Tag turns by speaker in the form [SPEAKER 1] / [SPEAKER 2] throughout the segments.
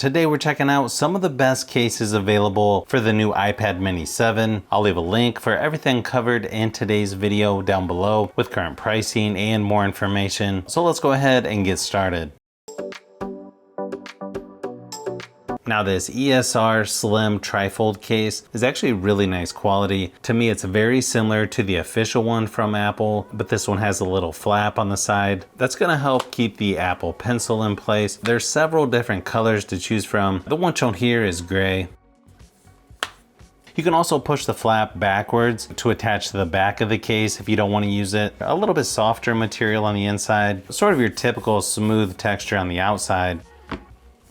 [SPEAKER 1] Today we're checking out some of the best cases available for the new iPad Mini 7. I'll leave a link for everything covered in today's video down below with current pricing and more information. So let's go ahead and get started. Now this ESR Slim Trifold case is actually really nice quality. To me, it's very similar to the official one from Apple, but this one has a little flap on the side. That's gonna help keep the Apple Pencil in place. There's several different colors to choose from. The one shown here is gray. You can also push the flap backwards to attach to the back of the case if you don't want to use it. A little bit softer material on the inside, sort of your typical smooth texture on the outside.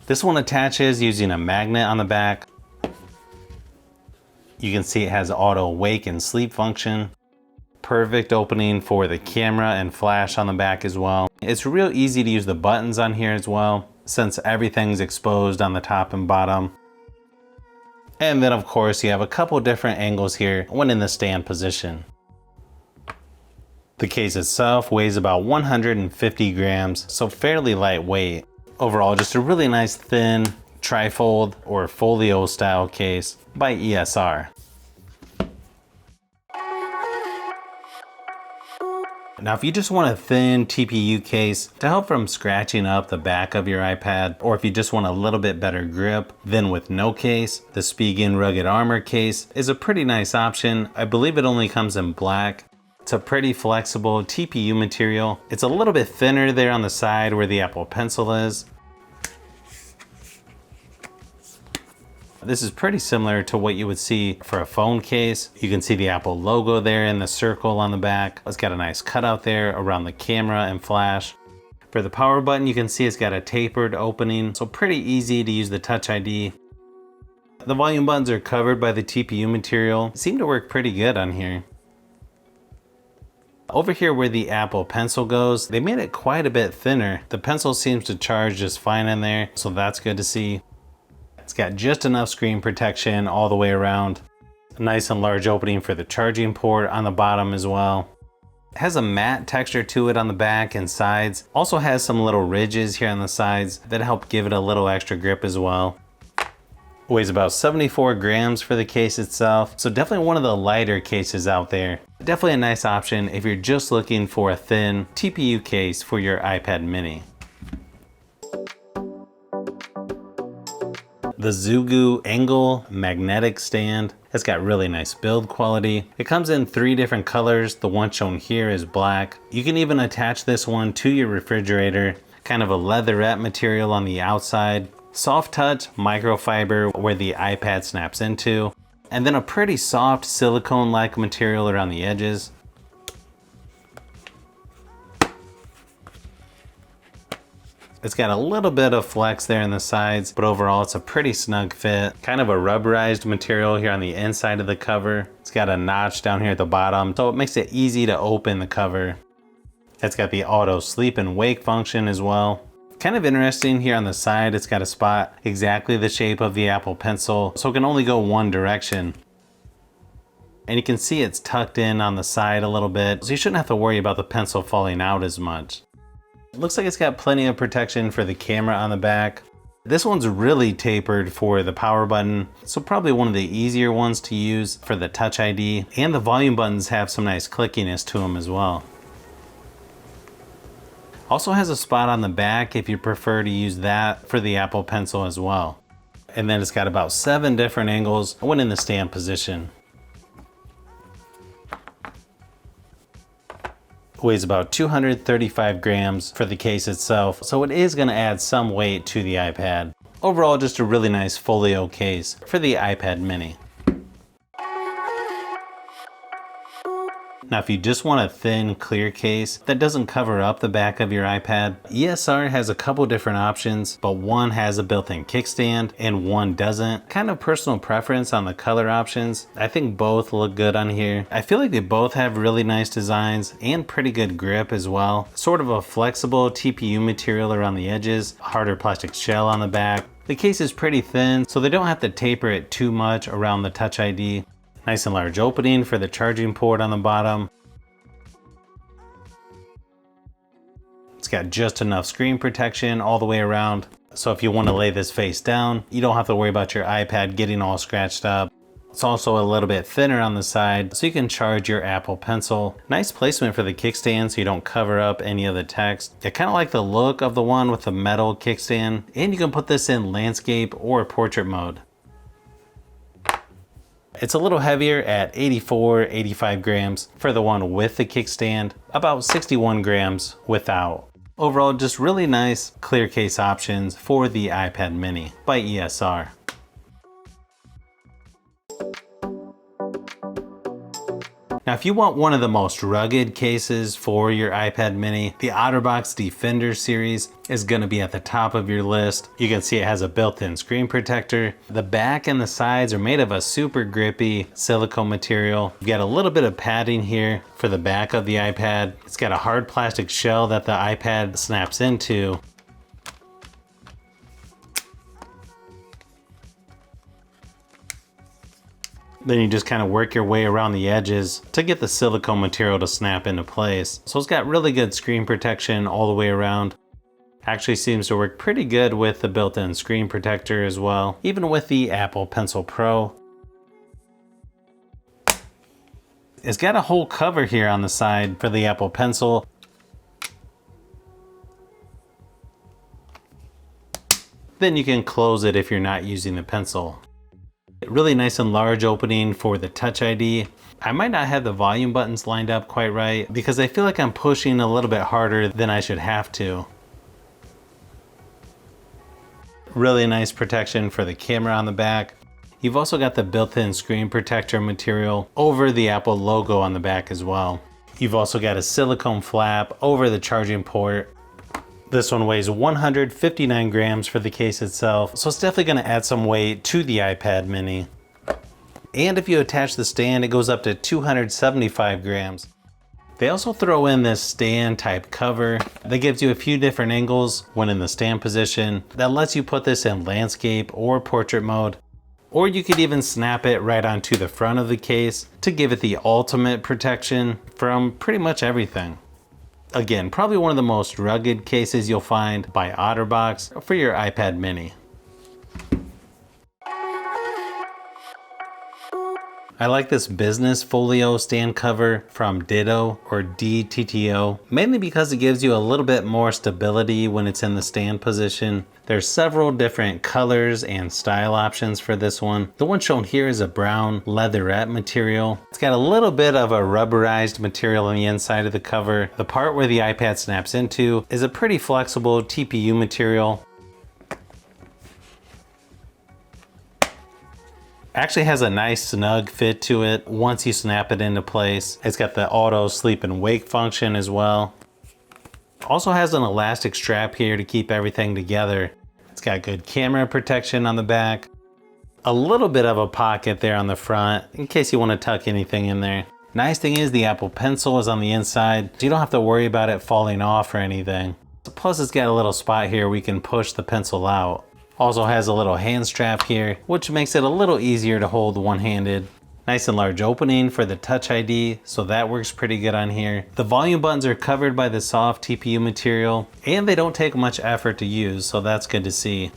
[SPEAKER 1] This one attaches using a magnet on the back. You can see it has auto wake and sleep function. Perfect opening for the camera and flash on the back as well. It's real easy to use the buttons on here as well, since everything's exposed on the top and bottom. And then of course you have a couple different angles here when in the stand position. The case itself weighs about 150 grams, so fairly lightweight. Overall, just a really nice thin trifold or folio style case by ESR. Now, if you just want a thin TPU case to help from scratching up the back of your iPad, or if you just want a little bit better grip than with no case, the Spigen Rugged Armor case is a pretty nice option. I believe it only comes in black. It's a pretty flexible TPU material. It's a little bit thinner there on the side where the Apple Pencil is. This is pretty similar to what you would see for a phone case. You can see the Apple logo there in the circle on the back. It's got a nice cutout there around the camera and flash. For the power button, you can see it's got a tapered opening, so pretty easy to use the Touch ID. The volume buttons are covered by the TPU material. Seem to work pretty good on here. Over here where the Apple Pencil goes, they made it quite a bit thinner. The pencil seems to charge just fine in there, so that's good to see. It's got just enough screen protection all the way around. A nice and large opening for the charging port on the bottom as well. It has a matte texture to it on the back and sides. Also has some little ridges here on the sides that help give it a little extra grip as well. Weighs about 74 grams for the case itself, so definitely one of the lighter cases out there. Definitely a nice option if you're just looking for a thin TPU case for your iPad mini. The Zugu angle magnetic stand has got really nice build quality. It comes in 3 different colors. The one shown here is black. You can even attach this one to your refrigerator. Kind of a leatherette material on the outside. Soft touch microfiber where the iPad snaps into, and then a pretty soft silicone-like material around the edges. It's got a little bit of flex there in the sides, but overall it's a pretty snug fit. Kind of a rubberized material here on the inside of the cover. It's got a notch down here at the bottom, so it makes it easy to open the cover. It's got the auto sleep and wake function as well. Kind of interesting here on the side, it's got a spot exactly the shape of the Apple Pencil, so it can only go one direction. And you can see it's tucked in on the side a little bit, so you shouldn't have to worry about the pencil falling out as much. It looks like it's got plenty of protection for the camera on the back. This one's really tapered for the power button, so probably one of the easier ones to use for the Touch ID, and the volume buttons have some nice clickiness to them as well. Also has a spot on the back if you prefer to use that for the Apple Pencil as well. And then it's got about 7 different angles when in the stand position. Weighs about 235 grams for the case itself, so it is going to add some weight to the iPad. Overall, just a really nice folio case for the iPad mini. Now, if you just want a thin, clear case that doesn't cover up the back of your iPad, ESR has a couple different options, but one has a built-in kickstand and one doesn't. Kind of personal preference on the color options. I think both look good on here. I feel like they both have really nice designs and pretty good grip as well. Sort of a flexible TPU material around the edges, harder plastic shell on the back. The case is pretty thin, so they don't have to taper it too much around the Touch ID. Nice and large opening for the charging port on the bottom. It's got just enough screen protection all the way around. So if you want to lay this face down, you don't have to worry about your iPad getting all scratched up. It's also a little bit thinner on the side, so you can charge your Apple Pencil. Nice placement for the kickstand so you don't cover up any of the text. I kind of like the look of the one with the metal kickstand, and you can put this in landscape or portrait mode. It's a little heavier at 85 grams for the one with the kickstand, about 61 grams without. Overall, just really nice clear case options for the iPad mini by ESR. Now, if you want one of the most rugged cases for your iPad mini, the Otterbox Defender series is going to be at the top of your list. You can see it has a built-in screen protector. The back and the sides are made of a super grippy silicone material. You got a little bit of padding here for the back of the iPad. It's got a hard plastic shell that the iPad snaps into. Then you just kind of work your way around the edges to get the silicone material to snap into place. So it's got really good screen protection all the way around. Actually seems to work pretty good with the built-in screen protector as well, even with the Apple Pencil Pro. It's got a whole cover here on the side for the Apple Pencil. Then you can close it if you're not using the pencil. Really nice and large opening for the Touch ID. I might not have the volume buttons lined up quite right because I feel like I'm pushing a little bit harder than I should have to. Really nice protection for the camera on the back. You've also got the built-in screen protector material over the Apple logo on the back as well. You've also got a silicone flap over the charging port. This one weighs 159 grams for the case itself, so it's definitely going to add some weight to the iPad mini. And if you attach the stand, it goes up to 275 grams. They also throw in this stand type cover that gives you a few different angles when in the stand position that lets you put this in landscape or portrait mode. Or you could even snap it right onto the front of the case to give it the ultimate protection from pretty much everything. Again, probably one of the most rugged cases you'll find by Otterbox for your iPad mini. I like this business folio stand cover from Ditto or DTTO, mainly because it gives you a little bit more stability when it's in the stand position. There's several different colors and style options for this one. The one shown here is a brown leatherette material. It's got a little bit of a rubberized material on the inside of the cover. The part where the iPad snaps into is a pretty flexible TPU material. Actually has a nice snug fit to it once you snap it into place. It's got the auto sleep and wake function as well. Also has an elastic strap here to keep everything together. It's got good camera protection on the back. A little bit of a pocket there on the front in case you want to tuck anything in there. Nice thing is the Apple Pencil is on the inside, so you don't have to worry about it falling off or anything. Plus it's got a little spot here where you can push the pencil out. Also has a little hand strap here, which makes it a little easier to hold one-handed. Nice and large opening for the Touch ID, so that works pretty good on here. The volume buttons are covered by the soft TPU material, and they don't take much effort to use, so that's good to see.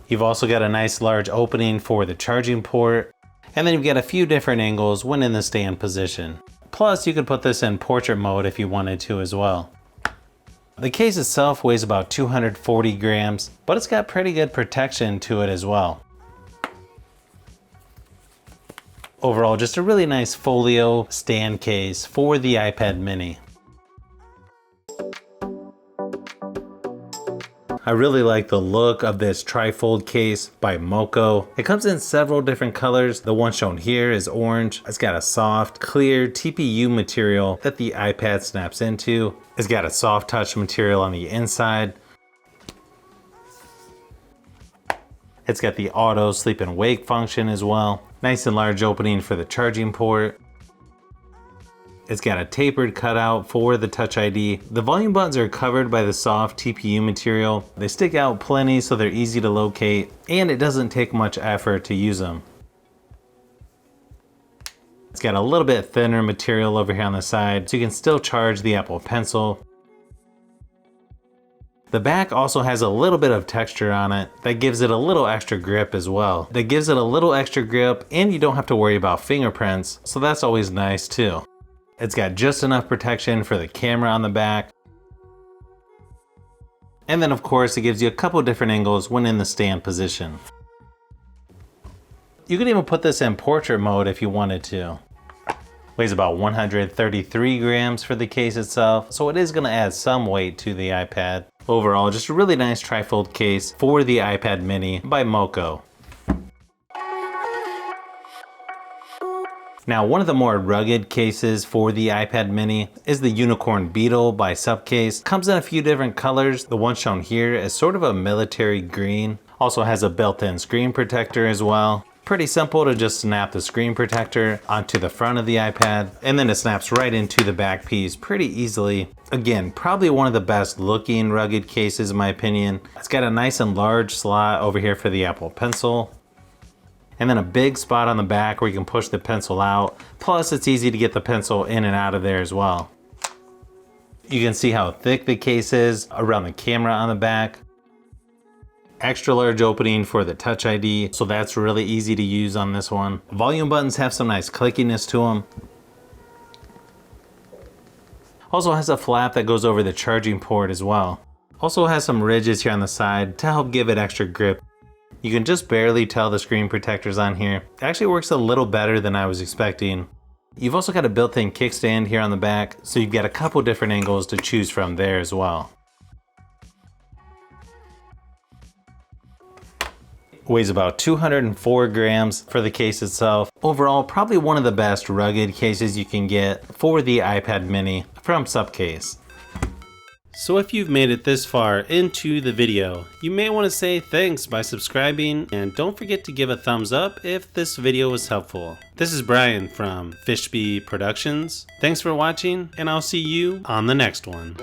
[SPEAKER 1] You've also got a nice large opening for the charging port, and then you've got a few different angles when in the stand position. Plus, you could put this in portrait mode if you wanted to as well. The case itself weighs about 240 grams, but it's got pretty good protection to it as well. Overall, just a really nice folio stand case for the iPad mini. I really like the look of this trifold case by MoKo. It comes in several different colors. The one shown here is orange. It's got a soft, clear TPU material that the iPad snaps into. It's got a soft touch material on the inside. It's got the auto sleep and wake function as well. Nice and large opening for the charging port. It's got a tapered cutout for the Touch ID. The volume buttons are covered by the soft TPU material. They stick out plenty so they're easy to locate, and it doesn't take much effort to use them. It's got a little bit thinner material over here on the side, so you can still charge the Apple Pencil. The back also has a little bit of texture on it that gives it a little extra grip as well. And you don't have to worry about fingerprints, so that's always nice too. It's got just enough protection for the camera on the back. And then of course it gives you a couple different angles when in the stand position. You could even put this in portrait mode if you wanted to. Weighs about 133 grams for the case itself, so it is going to add some weight to the iPad. Overall, just a really nice trifold case for the iPad mini by MoKo. Now, one of the more rugged cases for the iPad mini is the Unicorn Beetle by SUPCASE. Comes in a few different colors. The one shown here is sort of a military green. Also has a built-in screen protector as well. Pretty simple to just snap the screen protector onto the front of the iPad, and then it snaps right into the back piece pretty easily. Again, probably one of the best looking rugged cases in my opinion. It's got a nice and large slot over here for the Apple Pencil, and then a big spot on the back where you can push the pencil out. Plus it's easy to get the pencil in and out of there as well. You can see how thick the case is around the camera on the back. Extra large opening for the Touch ID, so that's really easy to use on this one. Volume buttons have some nice clickiness to them. Also has a flap that goes over the charging port as well. Also has some ridges here on the side to help give it extra grip. You can just barely tell the screen protector's on here. It actually works a little better than I was expecting. You've also got a built-in kickstand here on the back, so you've got a couple different angles to choose from there as well. Weighs about 204 grams for the case itself. Overall, probably one of the best rugged cases you can get for the iPad mini from SUPCASE. So if you've made it this far into the video, you may want to say thanks by subscribing, and don't forget to give a thumbs up if this video was helpful. This is Brian from Fishbee Productions. Thanks for watching, and I'll see you on the next one.